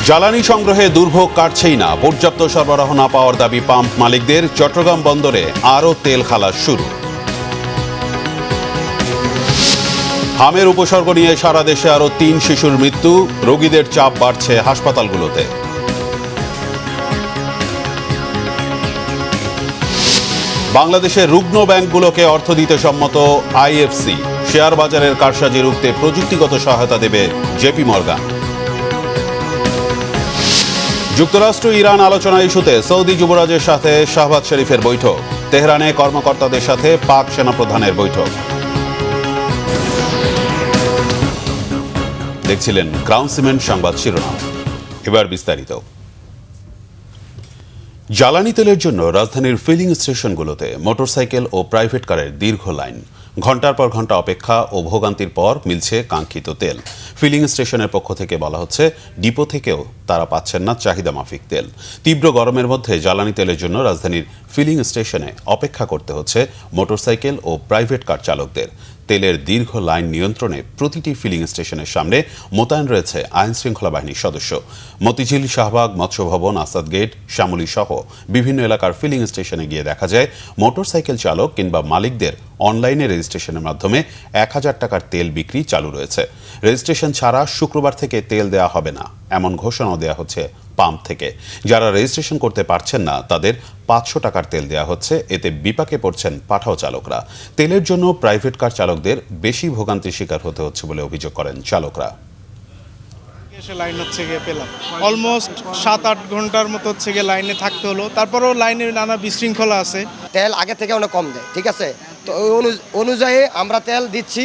জ্বালানি সংগ্রহে দুর্ভোগ কাটছেই না। পর্যাপ্ত সরবরাহ না পাওয়ার দাবি পাম্প মালিকদের। চট্টগ্রাম বন্দরে আরও তেল খালাস শুরু। হামের উপসর্গ নিয়ে সারা দেশে আরও ৩ শিশুর মৃত্যু। রোগীদের চাপ বাড়ছে হাসপাতালগুলোতে। বাংলাদেশের রুগ্ন ব্যাংকগুলোকে অর্থ দিতে সম্মত আইএফসি। শেয়ার বাজারের কারসাজি রুখতে প্রযুক্তিগত সহায়তা দেবে জেপি মর্গান। যুক্তরাষ্ট্র ইরান আলোচনা ইস্যুতে সৌদি যুবরাজের সাথে শাহবাজ শরীফের বৈঠক। তেহরানে কর্মকর্তাদের সাথে পাক সেনাপ্রধানের বৈঠক। দেখছিলেন ক্রাউন সিমেন্ট সংবাদ শিরোনাম। এবার বিস্তারিত। জ্বালানি তেলের জন্য রাজধানীর ফিলিং স্টেশনগুলোতে মোটরসাইকেল ও প্রাইভেট কারের দীর্ঘ লাইন। ঘণ্টার পর ঘণ্টা অপেক্ষা ও ভোগান্তির পর মিলছে কাঙ্ক্ষিত তেল। ফিলিং স্টেশনের পক্ষ থেকে বলা হচ্ছে, ডিপো থেকেও তারা পাচ্ছেন না চাহিদা মাফিক তেল। তীব্র গরমের মধ্যে জ্বালানি তেলের জন্য রাজধানীর ফিলিং স্টেশনে অপেক্ষা করতে হচ্ছে মোটরসাইকেল ও প্রাইভেট কার চালকদের। তেলের দীর্ঘ লাইন নিয়ন্ত্রণে প্রতিটি ফিলিং স্টেশনের সামনে মোতায়েন রয়েছে আইন শৃঙ্খলা বাহিনীর সদস্য। মতিঝিল, শাহবাগ, মৎস্য ভবন, আসাদ গেট, শ্যামলী সহ বিভিন্ন এলাকার ফিলিং স্টেশনে গিয়ে দেখা যায় মোটরসাইকেল চালক কিংবা মালিকদের অনলাইনে রেজিস্ট্রেশনের মাধ্যমে ১,০০০ টাকার তেল বিক্রি চালু রয়েছে। রেজিস্ট্রেশন ছাড়া শুক্রবার থেকে তেল দেওয়া হবে না, এমন ঘোষণাও দেওয়া হচ্ছে পাম্প থেকে। যারা রেজিস্ট্রেশন করতে পারছেন না তাদের ৫০০ টাকার তেল দেওয়া হচ্ছে। এতে বিপাকে পড়ছেন পাঠাও চালকরা। তেলের জন্য প্রাইভেট কার চালকদের বেশি ভোগান্তির শিকার হতে হচ্ছে বলে অভিযোগ করেন চালকরা। লাইন হচ্ছে গিয়ে পেলাম অলমোস্ট ৭-৮ ঘন্টার মতো হচ্ছে গিয়ে লাইনে থাকতে হলো। তারপরেও লাইনের নানা বিশৃঙ্খলা আছে। তেল আগে থেকে অনেক কম দেয়, ঠিক আছে, তো ওই অনুযায়ী আমরা তেল দিচ্ছি।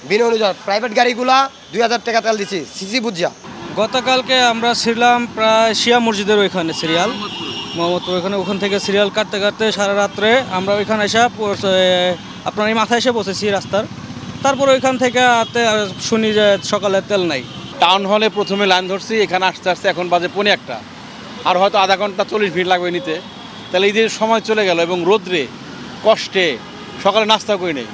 বিনা অনুযায়ী প্রাইভেট গাড়িগুলা ২,০০০ টাকা তেল দিচ্ছি সিসি বুঝা। গতকালকে আমরা ছিলাম প্রায় শিয়া মসজিদের ওইখানে সিরিয়াল মোহাম্মদপুর, ওখান থেকে সিরিয়াল কাটতে কাটতে সারা রাত্রে আমরা ওইখানে এসে আপনার এই মাথায় এসে বসেছি রাস্তার। তারপর ওইখান থেকে শুনি যে সকালে তেল নাই। টাউন হলে প্রথমে লাইন ধরছি, এখানে আসতে আসতে এখন বাজে ১:৫, আর হয়তো আধা ঘন্টা ৪০ মিনিট লাগবে নিতে। তাহলে ঈদের সময় চলে গেল এবং রোদ্রে কষ্টে সকালে নাস্তা করি নেই।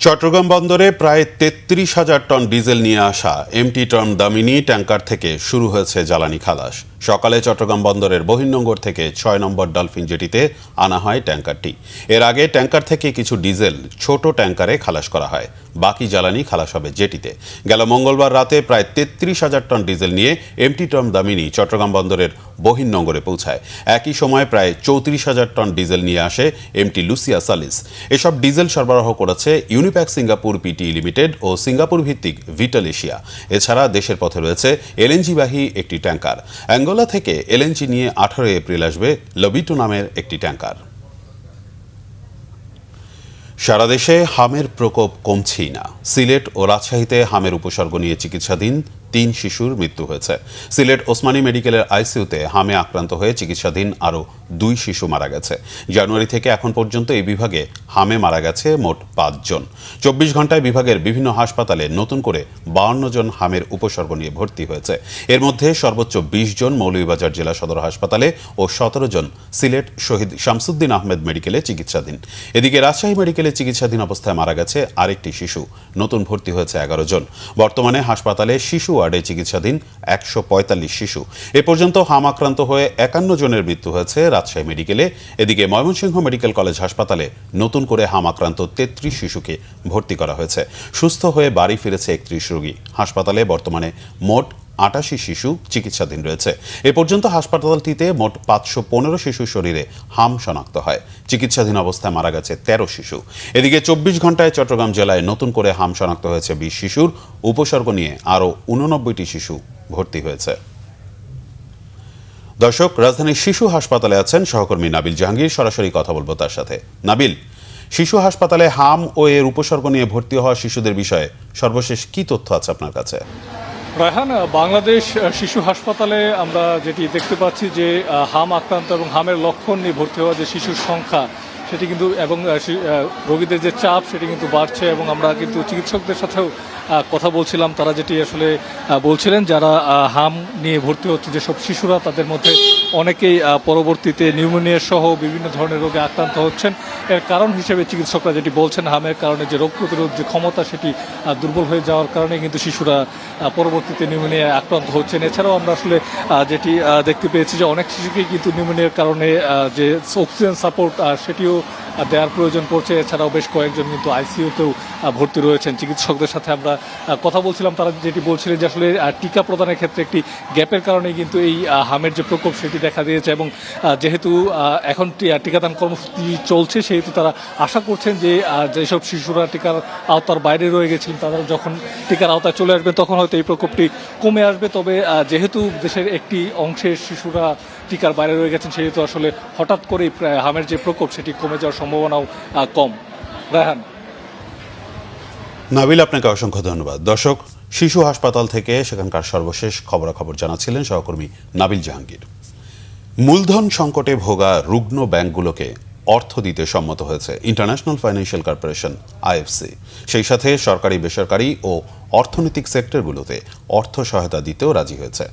চট্টগ্রাম বন্দরে প্রায় ৩৩,০০০ টন ডিজেল নিয়ে আসা এমটি টার্ম দামিনী ট্যাঙ্কার থেকে শুরু হয়েছে জ্বালানি খালাস। সকালে চট্টগ্রাম বন্দরের বহির্নোঙর থেকে ৬ নম্বর ডলফিন জেটিতে আনা হয় ট্যাঙ্কারটি। এর আগে ট্যাঙ্কার থেকে কিছু ডিজেল ছোট ট্যাঙ্কারে খালাস করা হয়। বাকি জ্বালানি খালাস হবে জেটিতে। গেল মঙ্গলবার রাতে প্রায় ৩৩,০০০ টন ডিজেল নিয়ে এমটি টার্ম দামিনী চট্টগ্রাম বন্দরের বহির্নোঙরে পৌঁছায়। একই সময় প্রায় ৩৪,০০০ টন ডিজেল নিয়ে আসে এমটি লুসিয়া সালিস। এসব ডিজেল সরবরাহ করেছে ইউনিপ্যাক সিঙ্গাপুর পিটি লিমিটেড ও সিঙ্গাপুর ভিত্তিক ভিটাল এশিয়া। এছাড়া দেশের পথে রয়েছে এলএনজিবাহী একটি ট্যাঙ্কার। অ্যাঙ্গোলা থেকে এলএনজি নিয়ে ১৮ এপ্রিল আসবে লবিটো নামের একটি ট্যাঙ্কার। সারা দেশে হামের প্রকোপ কমছেই না। সিলেট ও রাজশাহীতে হামের উপসর্গ নিয়ে চিকিৎসাধীন ৩ শিশুর মৃত্যু হয়েছে। সিলেট ওসমানী মেডিকেলের আইসিইউতে হামে আক্রান্ত হয়ে চিকিৎসাধীন আরও ২ শিশু মারা গেছে। জানুয়ারি থেকে এখন পর্যন্ত এই বিভাগে হামে মারা গেছে মোট ৫ জন। ২৪ ঘন্টায় বিভাগের বিভিন্ন হাসপাতালে নতুন করে ৫২ জন হামের উপসর্গ নিয়ে ভর্তি হয়েছে। এর মধ্যে সর্বোচ্চ ২০ জন মৌলভীবাজার জেলা সদর হাসপাতালে ও ১৭ জন সিলেট শহীদ শামসুদ্দিন আহমেদ মেডিকেলে চিকিৎসাধীন। এদিকে রাজশাহী মেডিকেলে চিকিৎসাধীন অবস্থায় মারা গেছে আরেকটি শিশু। নতুন ভর্তি হয়েছে ১১ জন। বর্তমানে হাসপাতালে শিশু ওয়ার্ডে চিকিৎসাধীন ১৪৫ শিশু। এ পর্যন্ত হাম আক্রান্ত হয়ে ৫১ জনের মৃত্যু হয়েছে রাজশাহী মেডিকেলে। এদিকে ময়মনসিংহ মেডিকেল কলেজ হাসপাতালে নতুন করে হাম আক্রান্ত ৩৩ শিশুকে ভর্তি করা হয়েছে। সুস্থ হয়ে বাড়ি ফিরেছে ৩১ রোগী। হাসপাতালে বর্তমানে মোট ৮৮ শিশু চিকিৎসাধীন রয়েছে। এ পর্যন্ত হাসপাতালটিতে মোট ৫১৫ শিশুর শরীরে হাম শনাক্ত হয়। চিকিৎসাধীন অবস্থায় মারা গেছে ১৩ শিশু। এদিকে ২৪ ঘন্টায় চট্টগ্রাম জেলায় নতুন করে হাম শনাক্ত হয়েছে ২০ শিশুর। উপসর্গ নিয়ে আরও ৮৯টি শিশু ভর্তি হয়েছে। দর্শক, রাজধানীর শিশু হাসপাতালে আছেন সহকর্মী নাবিল জাহাঙ্গীর। সরাসরি কথা বলবো তার সাথে। নাবিল, শিশু হাসপাতালে হাম ও এর উপসর্গ নিয়ে ভর্তি হওয়া শিশুদের বিষয়ে সর্বশেষ কি তথ্য আছে আপনার কাছে? রায়হান, বাংলাদেশ শিশু হাসপাতালে আমরা যেটি দেখতে পাচ্ছি যে হাম আক্রান্ত এবং হামের লক্ষণ নিয়ে ভর্তি হওয়া যে শিশুর সংখ্যা, সেটি কিন্তু এবং রোগীদের যে চাপ সেটি কিন্তু বাড়ছে এবং আমরা কিন্তু চিকিৎসকদের সাথেও কথা বলছিলাম। তারা যেটি আসলে বলছিলেন, যারা হাম নিয়ে ভর্তি হচ্ছে যেসব শিশুরা, তাদের মধ্যে অনেকেই পরবর্তীতে নিউমোনিয়া সহ বিভিন্ন ধরনের রোগে আক্রান্ত হচ্ছেন। এর কারণ হিসেবে চিকিৎসকরা যেটি বলছেন, হামের কারণে যে রোগ প্রতিরোধ যে ক্ষমতা সেটি দুর্বল হয়ে যাওয়ার কারণে কিন্তু শিশুরা পরবর্তীতে নিউমোনিয়ায় আক্রান্ত হচ্ছেন। এছাড়াও আমরা আসলে যেটি দেখতে পেয়েছি যে অনেক শিশুকেই কিন্তু নিউমোনিয়ার কারণে যে অক্সিজেন সাপোর্ট সেটিও দেওয়ার প্রয়োজন পড়ছে। এছাড়াও বেশ কয়েকজন কিন্তু আইসিইউতেও ভর্তি রয়েছেন। চিকিৎসকদের সাথে আমরা কথা বলছিলাম, তারা যেটি বলছিলেন যে আসলে টিকা প্রদানের ক্ষেত্রে একটি গ্যাপের কারণে কিন্তু এই হামের যে প্রকোপ সেটি দেখা দিয়েছে এবং যেহেতু এখন টিকাদান কর্মসূচি চলছে সেহেতু তারা আশা করছেন যে যেসব শিশুরা টিকার আওতার বাইরে রয়ে গেছিলেন তারা যখন টিকার আওতায় চলে আসবে তখন হয়তো এই প্রকোপটি কমে আসবে। তবে যেহেতু দেশের একটি অংশের শিশুরা টিকার বাইরে রয়ে গেছেন সেহেতু আসলে হঠাৎ করেই হামের যে প্রকোপ সেটি কমে যাওয়ার সম্ভাবনাও কম। রায়হান। নাবিল, আপনাকে অসংখ্য ধন্যবাদ। দর্শক, শিশু হাসপাতাল থেকে সেখানকার সর্বশেষ খবরাখবর জানাচ্ছিলেন সহকর্মী নাবিল জাহাঙ্গীর। মূলধন সংকটে ভোগা রুগ্ন ব্যাংকগুলোকে অর্থ দিতে সম্মত হয়েছে ইন্টারন্যাশনাল ফাইন্যান্সিয়াল কর্পোরেশন আইএফসি। সেই সাথে সরকারি, বেসরকারি ও অর্থনৈতিক সেক্টরগুলোতে অর্থ সহায়তা দিতেও রাজি হয়েছে।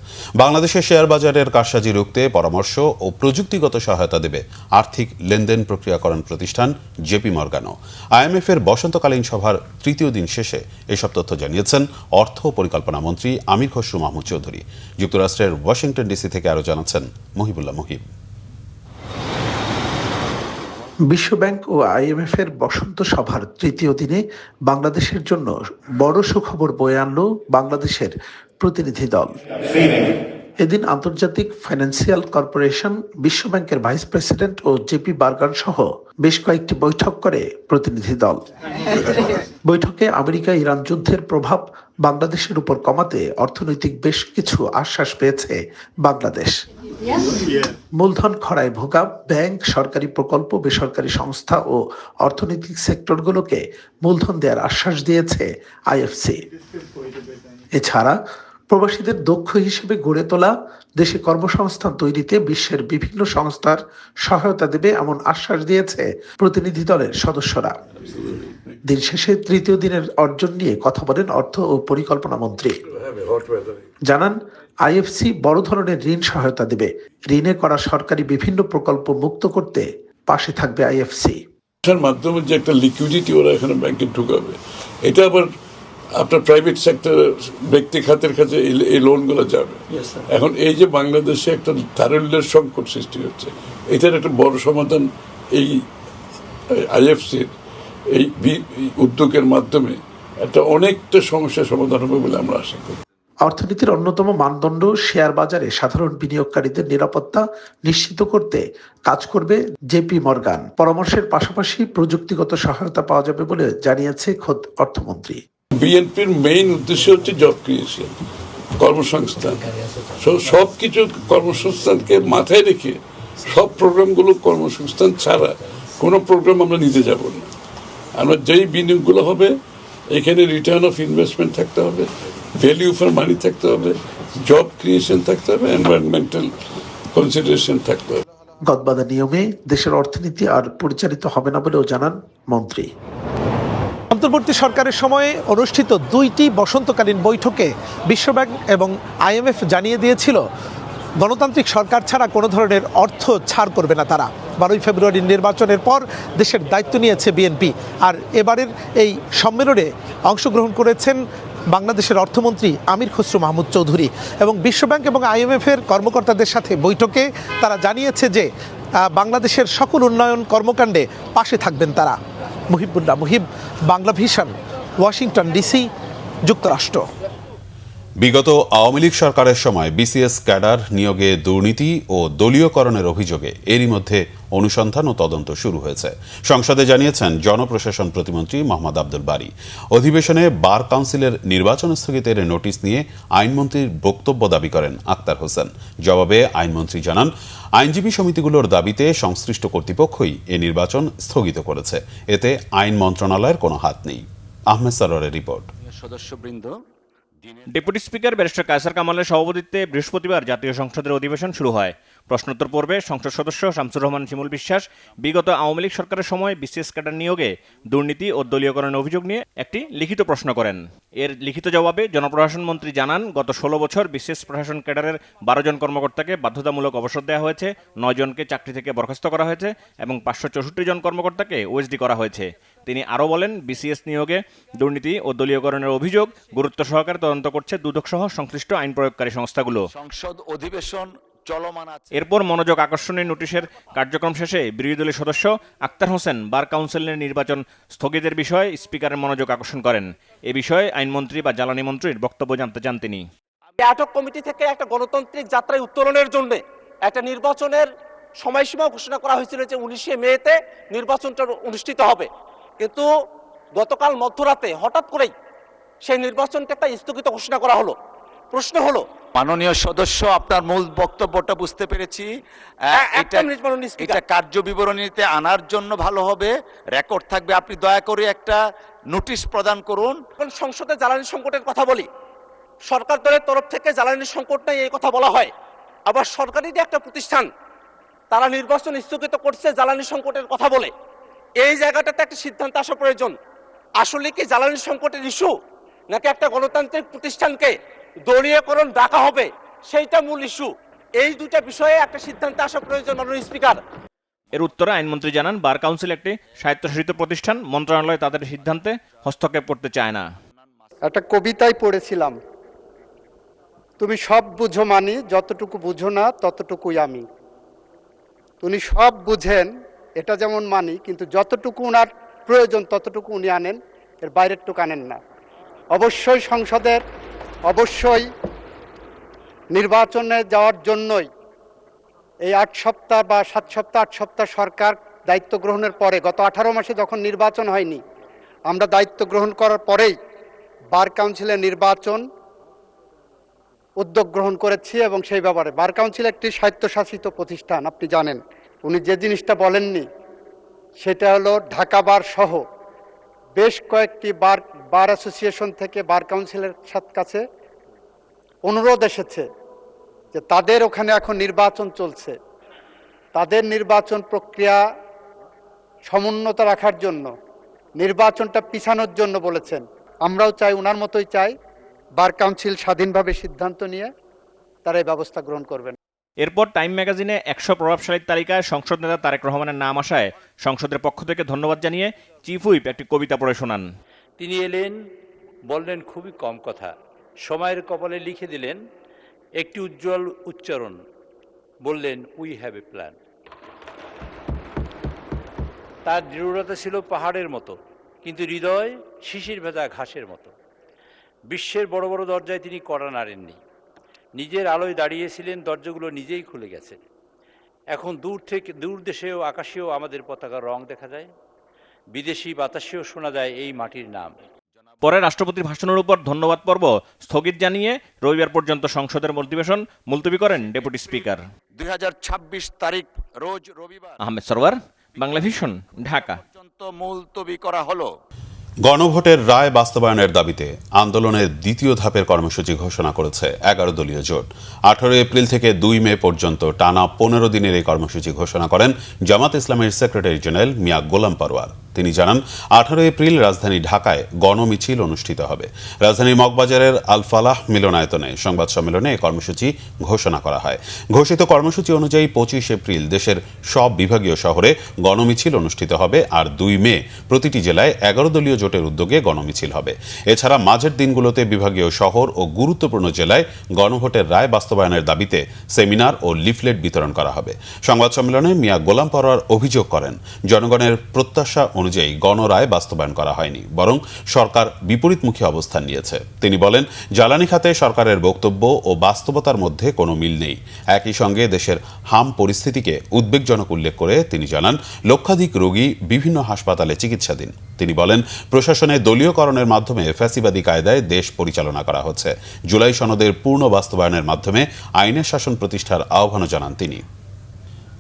বাংলাদেশের শেয়ার বাজারের কারসাজি রুখতে পরামর্শ ও প্রযুক্তিগত সহায়তা দেবে আর্থিক লেনদেন প্রক্রিয়াকরণ প্রতিষ্ঠান জেপি মর্গানও। আইএমএফের বসন্তকালীন সভার তৃতীয় দিন শেষে এসব তথ্য জানিয়েছেন অর্থ ও পরিকল্পনা মন্ত্রী আমির খসরু মাহমুদ চৌধুরী। যুক্তরাষ্ট্রের ওয়াশিংটন ডিসি থেকে আরও জানাচ্ছেন মহিবুল্লাহ মহিব। বিশ্বব্যাংক ও আইএমএফ এর বসন্ত সভার তৃতীয় দিনে বাংলাদেশের জন্য বড় সুখবর বয়ে আনল বাংলাদেশের প্রতিনিধি দল। এদিন আন্তর্জাতিক ফাইন্যান্সিয়াল কর্পোরেশন, বিশ্বব্যাংকের ভাইস প্রেসিডেন্ট ও জেপি মর্গান সহ বেশ কয়েকটি বৈঠক করে প্রতিনিধি দল। বৈঠকে আমেরিকা ইরান যুদ্ধের প্রভাব বাংলাদেশের উপর কমাতে অর্থনৈতিক বেশ কিছু আশ্বাস পেয়েছে বাংলাদেশ। মূলধন খরায় ভোগা ব্যাংক, সরকারি প্রকল্প, বেসরকারি সংস্থা ও অর্থনৈতিক সেক্টরগুলোকে মূলধন দেওয়ার আশ্বাস দিয়েছে আইএফসি। এছাড়া প্রবাসীদের দক্ষ হিসেবে গড়ে তোলা, দেশে কর্মসংস্থান তৈরিতে বিশ্বের বিভিন্ন সংস্থার সহায়তা দেবে এমন আশ্বাস দিয়েছে প্রতিনিধি দলের সদস্যরা। দিন শেষে তৃতীয় দিনের অর্জন নিয়ে কথা বলেন অর্থ ও পরিকল্পনা মন্ত্রী। জানান, আইএফসি বড় ধরনের ঋণ সহায়তা দেবে। ঋণে করা সরকারি বিভিন্ন প্রকল্প মুক্ত করতে পাশে থাকবে আইএফসি। মাধ্যমে যে একটা লিকুইডিটি ওরা এখানে ব্যাংকে ঢুকাবে, এটা আবার আপনার প্রাইভেট সেক্টর, ব্যক্তি খাতের কাছে এই লোনগুলো যাবে। এখন এই যে বাংলাদেশে একটা তারল্যের সংকট সৃষ্টি হচ্ছে, এটার একটা বড় সমাধান এই আইএফসির এই উদ্যোগের মাধ্যমে একটা অনেকটা সমস্যার সমাধান হবে বলে আমরা আশা করি। অর্থনীতির অন্যতম মানদণ্ড শেয়ার বাজারে সাধারণ বিনিয়োগকারীদের নিরাপত্তা নিশ্চিত করতে কাজ করবে জেপি মর্গান। পরামর্শের পাশাপাশি প্রযুক্তিগত সহায়তা পাওয়া যাবে বলে জানিয়েছে খোদ অর্থমন্ত্রী। বিএনপির মেইন উদ্দেশ্য হচ্ছে জব ক্রিয়েশন, কর্মসংস্থান। সব কিছু কর্মসংস্থানকে মাথায় রেখে সব প্রোগ্রামগুলো কর্মসংস্থান ছাড়া কোনো প্রোগ্রাম আমরা নিতে যাব না। আমরা যেই বিনিয়োগগুলো হবে এখানে রিটার্ন অফ ইনভেস্টমেন্ট থাকতে হবে, ভ্যালিউ ফর মানি থাকতে হবে, জব ক্রিয়েশন থাকতে হবে, এনভায়রনমেন্টাল কনসিডারেশন থাকতে হবে। গদবাঁধা নিয়মে দেশের অর্থনীতি আর পরিচালিত হবে না বলেও জানান মন্ত্রী। অন্তর্বর্তী সরকারের সময়ে অনুষ্ঠিত দুইটি বসন্তকালীন বৈঠকে বিশ্বব্যাংক এবং আইএমএফ জানিয়ে দিয়েছিল গণতান্ত্রিক সরকার ছাড়া কোনো ধরনের অর্থ ছাড় করবে না তারা। 12ই ফেব্রুয়ারির নির্বাচনের পর দেশের দায়িত্ব নিয়েছে বিএনপি, আর এবারের এই সম্মেলনে অংশগ্রহণ করেছেন বাংলাদেশের অর্থমন্ত্রী আমির খসরু মাহমুদ চৌধুরী। এবং বিশ্বব্যাংক এবং আইএমএফের কর্মকর্তাদের সাথে বৈঠকে তারা জানিয়েছে যে বাংলাদেশের সকল উন্নয়ন কর্মকাণ্ডে পাশে থাকবেন তারা। Muhibullah Muhib, Bangla vision, Washington DC, যুক্তরাষ্ট্র। বিগত আওয়ামী লীগ সরকারের সময় বিসিএস ক্যাডার নিয়োগে দুর্নীতি ও দলীয়করণের অভিযোগে এরই মধ্যে অনুসন্ধান ও তদন্ত শুরু হয়েছে। সংসদে জানিয়েছেন জনপ্রশাসন প্রতিমন্ত্রী মোহাম্মদ আব্দুল বারী। অধিবেশনে বার কাউন্সিলের নির্বাচন স্থগিতের নোটিশ নিয়ে আইনমন্ত্রীর বক্তব্য দাবি করেন আক্তার হোসেন। জবাবে আইনমন্ত্রী জানান, আইনজীবী সমিতিগুলোর দাবিতে সংশ্লিষ্ট কর্তৃপক্ষই এ নির্বাচন স্থগিত করেছে, এতে আইন মন্ত্রণালয়ের কোনো হাত নেই। আহমেদ সরোয়ারের রিপোর্ট। সদস্যবৃন্দ, ডেপুটি স্পিকার ব্যারিস্টার কায়সার কামালের সভাপতিত্বে বৃহস্পতিবার জাতীয় সংসদের অধিবেশন শুরু হয়। প্রশ্নোত্তর পর্বে সংসদ সদস্য শামসুর রহমান শিমুল বিশ্বাস বিগত আওয়ামী লীগ সরকারের সময় বিসিএস ক্যাডার নিয়োগে দুর্নীতি ও দলীয়করণের অভিযোগ নিয়ে একটি লিখিত প্রশ্ন করেন। এর লিখিত জবাবে জনপ্রশাসন মন্ত্রী জানান, গত 16 বছর বিসিএস প্রশাসন ক্যাডারের 12 জন কর্মকর্তাকে বাধ্যতামূলক অবসর দেওয়া হয়েছে, 9 জনকে চাকরি থেকে বরখাস্ত করা হয়েছে এবং 564 জন কর্মকর্তাকে ওএসডি করা হয়েছে। তিনি আরও বলেন, বিসিএস নিয়োগে দুর্নীতি ও দলীয়করণের অভিযোগ গুরুত্ব সহকারে তদন্ত করছে দুদক সহ সংশ্লিষ্ট আইন প্রয়োগকারী সংস্থাগুলো। সংসদ অধিবেশন চলমান আছে। এরপর মনোযোগ আকর্ষণের নোটিশের কার্যক্রম শেষে বিরোধী দলের সদস্য আক্তার হোসেন বার কাউন্সিলের নির্বাচন স্থগিতের বিষয়ে স্পিকারের মনোযোগ আকর্ষণ করেন। এ বিষয়ে আইনমন্ত্রী বা জ্বালানি মন্ত্রীর বক্তব্য জানতে চান তিনি। আটক কমিটি থেকে একটা গণতান্ত্রিক যাত্রায় উত্তরণের জন্য একটা নির্বাচনের সময়সীমা ঘোষণা করা হয়েছিল যে 19 মেতে নির্বাচনটা অনুষ্ঠিত হবে, কিন্তু গতকাল মধ্যরাতে হঠাৎ করেই সেই নির্বাচনটা একটা স্থগিত ঘোষণা করা হলো। প্রশ্ন হলো, মাননীয় সদস্য, আপনার মূল বক্তব্যটা বুঝতে পেরেছি। এটা কার্য বিবরণীতে আনার জন্য ভালো হবে, রেকর্ড থাকবে। আপনি দয়া করে একটা নোটিশ প্রদান করুন। সংসদে জ্বালানি সংকটের কথা বলি, সরকার দলের তরফ থেকে জ্বালানি সংকট নেই এই কথা বলা হয়, আবার সরকারি যে একটা প্রতিষ্ঠান তারা নির্বাচন স্থগিত করছে জ্বালানি সংকটের কথা বলে। এই জায়গাটাতে একটা সিদ্ধান্ত আসা প্রয়োজন। আসলে কি জ্বালানি সংকটের ইস্যু, নাকি একটা গণতান্ত্রিক প্রতিষ্ঠানকে দলীয়করণ ডাকা হবে সেইটা মূল ইস্যু? এই দুটা বিষয়ে একটা সিদ্ধান্ত আসা প্রয়োজন মাননীয় স্পিকার। এর উত্তরে আইনমন্ত্রী জানান, বার কাউন্সিল একটি স্বায়ত্তশাসিত প্রতিষ্ঠান, মন্ত্রণালয় তাদের সিদ্ধান্তে হস্তক্ষেপ করতে চায় না। একটা কবিতায় পড়েছিলাম, তুমি সব বুঝো মানি, যতটুকু বুঝো না ততটুকুই আমি। উনি সব বুঝেন, এটা যেমন মানি, কিন্তু যতটুকু ওনার প্রয়োজন ততটুকু উনি আনেন, এর বাইরের টুকু আনেন না। অবশ্যই সংসদের অবশ্যই নির্বাচনে যাওয়ার জন্যই এই 8 সপ্তাহ বা 7 সপ্তাহ 8 সপ্তাহ সরকার দায়িত্ব গ্রহণের পরে, গত 18 মাসে যখন নির্বাচন হয়নি, আমরা দায়িত্ব গ্রহণ করার পরেই বার কাউন্সিলের নির্বাচন উদ্যোগ গ্রহণ করেছি। এবং সেই ব্যাপারে বার কাউন্সিল একটি স্বায়ত্তশাসিত প্রতিষ্ঠান, আপনি জানেন। উনি যে জিনিসটা বলেননি সেটা হলো ঢাকা বার সহ বেশ কয়েকটি বার অ্যাসোসিয়েশন থেকে বার কাউন্সিলের কাছে অনুরোধ এসেছে যে তাদের ওখানে এখন নির্বাচন চলছে, তাদের নির্বাচন প্রক্রিয়া সমুন্নত রাখার জন্য, নির্বাচনটা পিছানোর জন্য বলেছেন। আমরাও চাই, ওনার মতোই চাই, বার কাউন্সিল স্বাধীনভাবে সিদ্ধান্ত নিয়ে তারা এই ব্যবস্থা গ্রহণ করবেন। এরপর টাইম ম্যাগাজিনে 100 প্রভাবশালীর তালিকায় সংসদ নেতা তারেক রহমানের নাম আসায় সংসদের পক্ষ থেকে ধন্যবাদ জানিয়ে চিফ হুইপ একটি কবিতা পড়ে শোনান। তিনি এলেন, বললেন খুবই কম কথা, সময়ের কপালে লিখে দিলেন একটি উজ্জ্বল উচ্চারণ, বললেন উই হ্যাভ এ প্ল্যান। তার দৃঢ়তা ছিল পাহাড়ের মতো, কিন্তু হৃদয় শিশির ভেজা ঘাসের মতো। বিশ্বের বড় বড় দরজায় তিনি কড়া নাড়েননি, নিজের আলোয় দাঁড়িয়েছিলেন, দরজাগুলো নিজেই খুলে গেছে। এখন দূর দেশেও আকাশেও আমাদের পতাকার রং দেখা যায়, বিদেশি বাতাসেও শোনা যায় এই মাটির নাম। পরে রাষ্ট্রপতির ভাষণের উপর ধন্যবাদ পর্ব স্থগিত জানিয়ে রবিবার পর্যন্ত সংসদের অধিবেশন মুলতবি করেন ডেপুটি স্পিকার। 2026 তারিখ রোজ রবিবার আহমেদ সরওয়ার, বাংলা ভিশন, ঢাকা। পর্যন্ত মুলতবি করা হলো। গণভোটের রায় বাস্তবায়নের দাবিতে আন্দোলনের দ্বিতীয় ধাপের কর্মসূচি ঘোষণা করেছে 11 দলীয় জোট। 18 এপ্রিল থেকে 2 মে পর্যন্ত টানা 15 দিনের এই কর্মসূচি ঘোষণা করেন জামাত ইসলামের সেক্রেটারি জেনারেল মিয়া গোলাম পরোয়ার। তিনি জানান, 18 এপ্রিল রাজধানী ঢাকায় গণমিছিল অনুষ্ঠিত হবে। রাজধানীর মগবাজারের আল ফালাহ মিলনায়তনে সংবাদ সম্মেলনে এই কর্মসূচি ঘোষণা করা হয়। ঘোষিত কর্মসূচি অনুযায়ী 25 এপ্রিল দেশের সব বিভাগীয় শহরে গণমিছিল অনুষ্ঠিত হবে, আর 2 মে প্রতিটি জেলায় 11 দলীয় জোটের উদ্যোগে গণমিছিল হবে। এছাড়া মাঝের দিনগুলোতে বিভাগীয় শহর ও গুরুত্বপূর্ণ জেলায় গণভোটের রায় বাস্তবায়নের দাবিতে সেমিনার ও লিফলেট বিতরণ করা হবে। সংবাদ সম্মেলনে মিয়া গোলাম পরোয়ার অভিযোগ করেন, জনগণের প্রত্যাশা অনুযায়ী গণরায় বাস্তবায়ন করা হয়নি, বরং সরকার বিপরীতমুখী অবস্থান নিয়েছে। তিনি বলেন, জ্বালানি খাতে সরকারের বক্তব্য ও বাস্তবতার মধ্যে কোনো মিল নেই। একই সঙ্গে দেশের হাম পরিস্থিতিকে উদ্বেগজনক উল্লেখ করে তিনি জানান, লক্ষাধিক রোগী বিভিন্ন হাসপাতালে চিকিৎসাধীন। তিনি বলেন, প্রশাসনে দলীয়করণের মাধ্যমে ফ্যাসিবাদী কায়দায় দেশ পরিচালনা করা হচ্ছে। জুলাই সনদের পূর্ণ বাস্তবায়নের মাধ্যমে আইনের শাসন প্রতিষ্ঠার আহ্বানও জানান তিনি।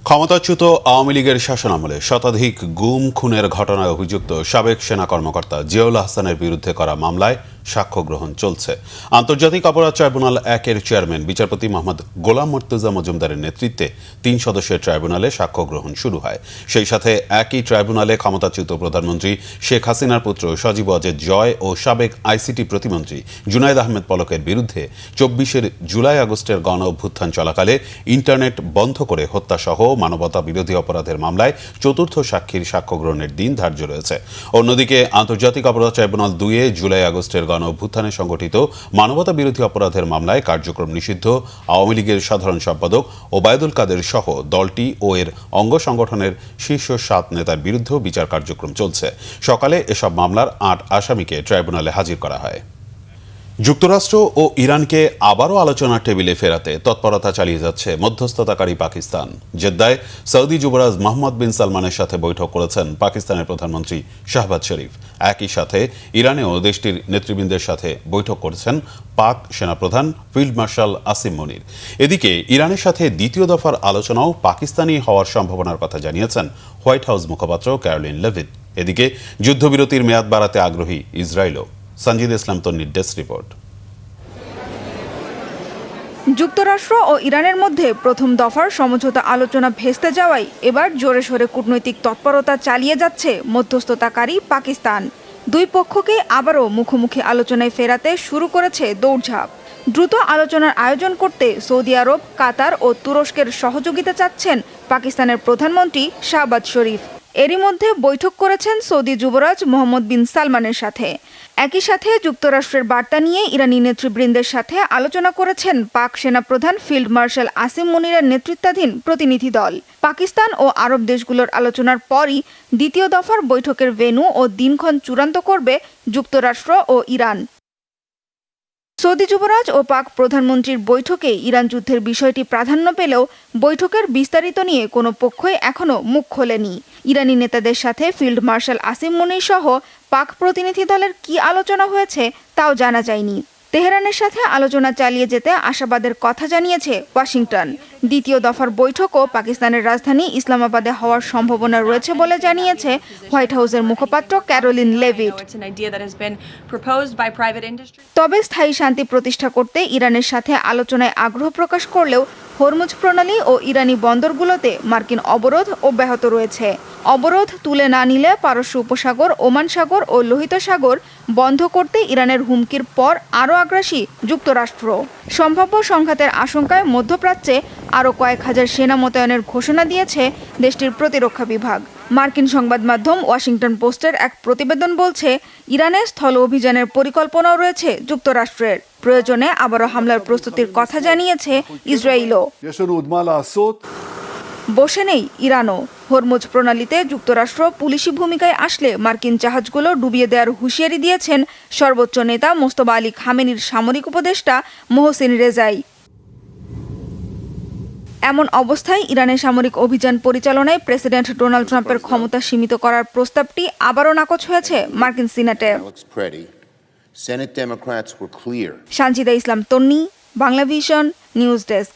ক্ষমতাচ্যুত আওয়ামী লীগের শাসনামলে শতাধিক গুম খুনের ঘটনায় অভিযুক্ত সাবেক সেনা কর্মকর্তা জিয়াউল আহসানের বিরুদ্ধে করা মামলায় সাক্ষ্য গ্রহণ চলছে। আন্তর্জাতিক অপরাধ ট্রাইব্যুনাল 1-এর চেয়ারম্যান বিচারপতি মোহাম্মদ গোলাম মুর্তজা মজুমদারের নেতৃত্বে 3 সদস্যের ট্রাইব্যুনালে সাক্ষ্য গ্রহণ শুরু হয়। সেই সাথে একই ট্রাইব্যুনালে ক্ষমতাচ্যুত প্রধানমন্ত্রী শেখ হাসিনার পুত্র সজীব ওয়াজেদ জয় ও সাবেক আইসিটি প্রতিমন্ত্রী জুনায়েদ আহমেদ পলকের বিরুদ্ধে 24 জুলাই আগস্টের গণ অভ্যুত্থান চলাকালে ইন্টারনেট বন্ধ করে হত্যাসহ মানবতা বিরোধী অপরাধের মামলায় চতুর্থ সাক্ষীর সাক্ষ্য গ্রহণের দিন ধার্য রয়েছে। অন্যদিকে আন্তর্জাতিক অপরাধ ট্রাইব্যুনাল 2-এ জুলাই আগস্টের গণ অভ্যুত্থানে সংগঠিত মানবতা বিরোধী অপরাধের মামলায় কার্যক্রম নিষিদ্ধ আওয়ামী লীগের সাধারণ সম্পাদক ওবায়দুল কাদের সহ দলটি ও এর অঙ্গ সংগঠনের শীর্ষ 7 নেতার বিরুদ্ধেও বিচার কার্যক্রম চলছে। সকালে এসব মামলার 8 আসামিকে ট্রাইব্যুনালে হাজির করা হয়। যুক্তরাষ্ট্র ও ইরানকে আবারও আলোচনার টেবিলে ফেরাতে তৎপরতা চালিয়ে যাচ্ছে মধ্যস্থতাকারী পাকিস্তান। জেদ্দায় সৌদি যুবরাজ মোহাম্মদ বিন সালমানের সাথে বৈঠক করেছেন পাকিস্তানের প্রধানমন্ত্রী শাহবাজ শরীফ। একই সাথে ইরানেও দেশটির নেতৃবৃন্দের সাথে বৈঠক করেছেন পাক সেনাপ্রধান ফিল্ড মার্শাল আসিম মনির। এদিকে ইরানের সাথে দ্বিতীয় দফার আলোচনাও পাকিস্তানি হওয়ার সম্ভাবনার কথা জানিয়েছেন হোয়াইট হাউস মুখপাত্র ক্যারোলিন লেভিট। এদিকে যুদ্ধবিরতির মেয়াদ বাড়াতে আগ্রহী ইসরায়েলও। সঞ্জিদ ইসলাম তন্নির ডেস্ক রিপোর্ট। যুক্তরাষ্ট্র ও ইরানের মধ্যে প্রথম দফার সমঝোতা আলোচনা ভেস্তে যাওয়ায় এবার জোরে সোরে কূটনৈতিক তৎপরতা চালিয়ে যাচ্ছে মধ্যস্থতাকারী পাকিস্তান। দুই পক্ষকে আবারও মুখোমুখি আলোচনায় ফেরাতে শুরু করেছে দৌড়ঝাঁপ। দ্রুত আলোচনার আয়োজন করতে সৌদি আরব, কাতার ও তুরস্কের সহযোগিতা চাচ্ছেন পাকিস্তানের প্রধানমন্ত্রী শাহবাজ শরীফ। এরই মধ্যে বৈঠক করেছেন সৌদি যুবরাজ মোহাম্মদ বিন সালমানের সাথে। একই সাথে যুক্তরাষ্ট্রের বার্তা নিয়ে ইরানি নেতৃবৃন্দের সাথে আলোচনা করেছেন পাক সেনাপ্রধান ফিল্ড মার্শাল আসিম মনিরের নেতৃত্বাধীন প্রতিনিধি দল। পাকিস্তান ও আরব দেশগুলোর আলোচনার পরই দ্বিতীয় দফার বৈঠকের ভেন্যু ও দিনক্ষণ চূড়ান্ত করবে যুক্তরাষ্ট্র ও ইরান। সৌদি যুবরাজ ও পাক প্রধানমন্ত্রীর বৈঠকে ইরান যুদ্ধের বিষয়টি প্রাধান্য পেলেও বৈঠকের বিস্তারিত নিয়ে কোনো পক্ষই এখনও মুখ খোলেনি। ইরানি নেতাদের সাথে ফিল্ড মার্শাল আসিম মনির সহ পাক প্রতিনিধি দলের কী আলোচনা হয়েছে তাও জানা যায়নি। তেহরানের সাথে আলোচনা চালিয়ে যেতে আশাবাদের কথা জানিয়েছে ওয়াশিংটন। দ্বিতীয় দফার বৈঠকও পাকিস্তানের রাজধানী ইসলামাবাদে হওয়ার সম্ভাবনা রয়েছে বলে জানিয়েছে হোয়াইট হাউসের মুখপাত্র ক্যারোলিন লেভিট। তবে স্থায়ী শান্তি প্রতিষ্ঠা করতে ইরানের সাথে আলোচনায় আগ্রহ প্রকাশ করলেও হরমুজ প্রণালী ও ইরানি বন্দরগুলোতে মার্কিন অবরোধ অব্যাহত রয়েছে। অবরোধ তুলে না নিলে পারস্য উপসাগর, ওমান সাগর ও লোহিত সাগর বন্ধ করতে ইরানের হুমকির পর আরও আগ্রাসী যুক্তরাষ্ট্র। সম্ভাব্য সংঘাতের আশঙ্কায় মধ্যপ্রাচ্যে আরও কয়েক হাজার সেনা মোতায়েনের ঘোষণা দিয়েছে দেশটির প্রতিরক্ষা বিভাগ। মার্কিন সংবাদ মাধ্যম ওয়াশিংটন পোস্টের এক প্রতিবেদন বলছে, ইরানের স্থল অভিযানের পরিকল্পনাও রয়েছে যুক্তরাষ্ট্রের। প্রয়োজনে আবারও হামলার প্রস্তুতির কথা জানিয়েছে ইসরায়েলও। বসে নেই ইরানও। হরমুজ প্রণালীতে যুক্তরাষ্ট্র পুলিশি ভূমিকায় আসলে মার্কিন জাহাজগুলো ডুবিয়ে দেওয়ার হুঁশিয়ারি দিয়েছেন সর্বোচ্চ নেতা মোস্তফা আলী খামেনির সামরিক উপদেষ্টা মোহসিন রেজাই। এমন অবস্থায় ইরানের সামরিক অভিযান পরিচালনায় প্রেসিডেন্ট ডোনাল্ড ট্রাম্পের ক্ষমতা সীমিত করার প্রস্তাবটি আবারও নাকচ হয়েছে মার্কিন সিনেটে। Sanjida Islam Tanni, Bangla Vision, news desk.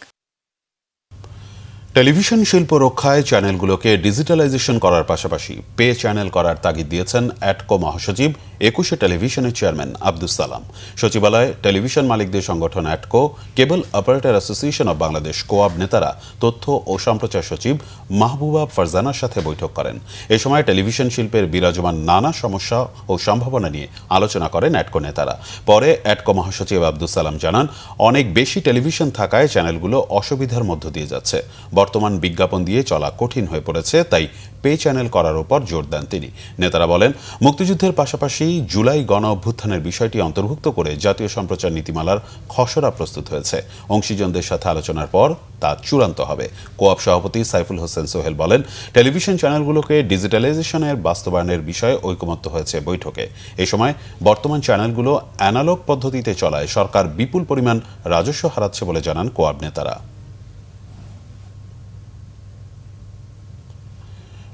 Television শিল্প রক্ষায় চ্যানেলগুলোকে ডিজিটালাইজেশন করার পাশাপাশি পে চ্যানেল করার তাগিদ দিয়েছেন অ্যাটকো মহাসচিব 21 টেলিভিশনের চেয়ারম্যান আব্দুস সালাম। সচিবালয়ে টেলিভিশন মালিকদের সংগঠন ATCO, cable operator association of Bangladesh KOAB নেতারা তথ্য ও সম্প্রচার সচিব মাহবুবা ফারজানার সাথে বৈঠক করেন। এ সময় টেলিভিশন শিল্পের বিরাজমান নানা সমস্যা ও সম্ভাবনা নিয়ে আলোচনা করেন অ্যাটকো নেতারা। পরে অ্যাটকো মহাসচিব আব্দুস সালাম জানান, অনেক বেশি টেলিভিশন থাকায় চ্যানেলগুলো অসুবিধার মধ্য দিয়ে যাচ্ছে। বর্তমান বিজ্ঞাপন দিয়ে চলা কঠিন হয়ে পড়েছে, তাই পে চ্যানেল করার উপর জোর দেন তিনি। নেতারা বলেন, মুক্তিযুদ্ধের পাশাপাশি জুলাই গণ অভ্যুত্থানের বিষয়টি অন্তর্ভুক্ত করে জাতীয় সম্প্রচার নীতিমালার খসড়া প্রস্তুত হয়েছে। অংশীজনদের সাথে আলোচনার পর তা চূড়ান্ত হবে। কোয়াব সভাপতি সাইফুল হোসেন সোহেল বলেন, টেলিভিশন চ্যানেলগুলোকে ডিজিটালাইজেশনের বাস্তবায়নের বিষয়ে ঐকমত্য হয়েছে বৈঠকে। এ সময় বর্তমান চ্যানেলগুলো অ্যানালগ পদ্ধতিতে চলায় সরকার বিপুল পরিমাণ রাজস্ব হারাচ্ছে বলে জানান কোয়াব নেতারা।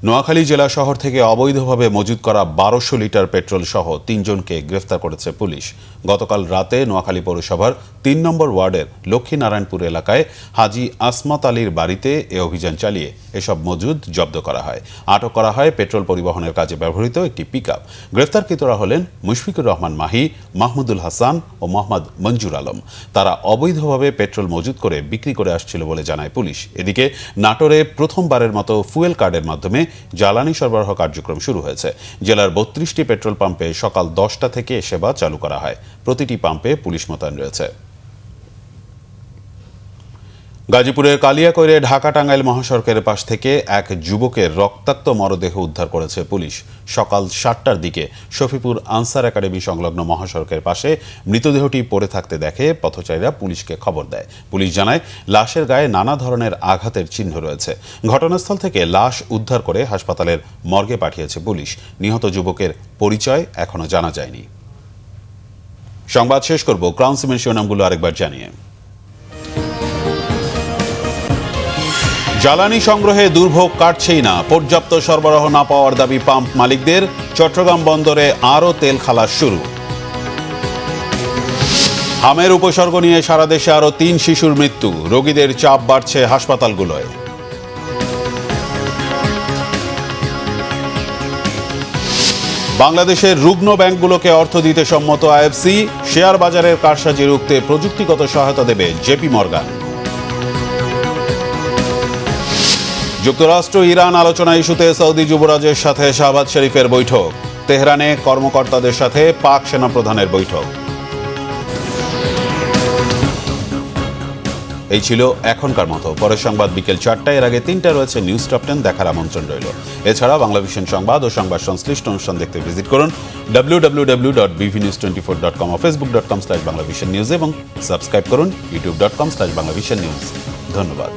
নোয়াখালী জেলা শহর থেকে অবৈধভাবে মজুত করা 1200 লিটার পেট্রোল সহ 3 জনকে গ্রেফতার করেছে পুলিশ। গতকাল রাতে নোয়াখালী পৌরসভার 3 নম্বর ওয়ার্ডের লক্ষ্মীনারায়ণপুর এলাকায় হাজী আসমাত আলীর বাড়িতে এ অভিযান চালিয়ে এসব মজুদ জব্দ করা হয়। আটক করা হয় পেট্রোল পরিবহনের কাজে ব্যবহৃত একটি পিকআপ। গ্রেফতারকৃতরা হলেন মুশফিকুর রহমান মাহি, মাহমুদুল হাসান ও মোহাম্মদ মঞ্জুর আলম। তারা অবৈধভাবে পেট্রোল মজুত করে বিক্রি করে আসছিল বলে জানায় পুলিশ। এদিকে নাটোরে প্রথমবারের মতো ফুয়েল কার্ডের মাধ্যমে জ্বালানি সরবরাহ কার্যক্রম শুরু হয়েছে। জেলার 32টি পেট্রোল পাম্পে সকাল 10টা থেকে সেবা চালু করা হয়। প্রতিটি পাম্পে পুলিশ মোতায়েন রয়েছে। গাজীপুরের কালিয়াকৈরে ঢাকা টাঙ্গাইল মহাসড়কের পাশ থেকে এক যুবকের রক্তাক্ত মরদেহ উদ্ধার করেছে পুলিশ। সকাল 7টার দিকে শফিপুর আনসার একাডেমি সংলগ্ন মহাসড়কের পাশে মৃতদেহটি পড়ে থাকতে দেখে পথচারীরা পুলিশকে খবর দেয়। পুলিশ জানায় লাশের গায়ে নানা ধরনের আঘাতের চিহ্ন রয়েছে। ঘটনাস্থল থেকে লাশ উদ্ধার করে হাসপাতালের মর্গে পাঠিয়েছে পুলিশ। নিহত যুবকের পরিচয় এখনো জানা যায়নি। সংবাদ শেষ করব ক্রাউন সিমেন্ট শিরোনামগুলো আরেকবার জানিয়ে। জ্বালানি সংগ্রহে দুর্ভোগ কাটছেই না। পর্যাপ্ত সরবরাহ না পাওয়ার দাবি পাম্প মালিকদের। চট্টগ্রাম বন্দরে আরও তেল খালাস শুরু। হামের উপসর্গ নিয়ে সারা দেশে আরও 3 শিশুর মৃত্যু। রোগীদের চাপ বাড়ছে হাসপাতালগুলোয়। বাংলাদেশের রুগ্ন ব্যাংকগুলোকে অর্থ দিতে সম্মত আইএফসি। শেয়ার বাজারের কারসাজি রুখতে প্রযুক্তিগত সহায়তা দেবে জেপি মর্গান। যুক্তরাষ্ট্র ইরান আলোচনা ইস্যুতে সৌদি যুবরাজের সাথে শাহবাজ শরীফের বৈঠক। তেহরানে কর্মকর্তাদের সাথে পাক সেনাপ্রধানের বৈঠক। এই ছিল এখনকার মতো। পরের সংবাদ বিকেল 4টায়। এর আগে 3টা রয়েছে নিউজ টপ 10 দেখার আমন্ত্রণ রইল। এছাড়া বাংলাভিশন সংবাদ ও সংবাদ সংশ্লিষ্ট অনুষ্ঠান দেখতে ভিজিট করুন www.bvnews24.com ও facebook.com/banglavisionnews এবং সাবস্ক্রাইব করুন youtube.com/banglavisionnews। ধন্যবাদ।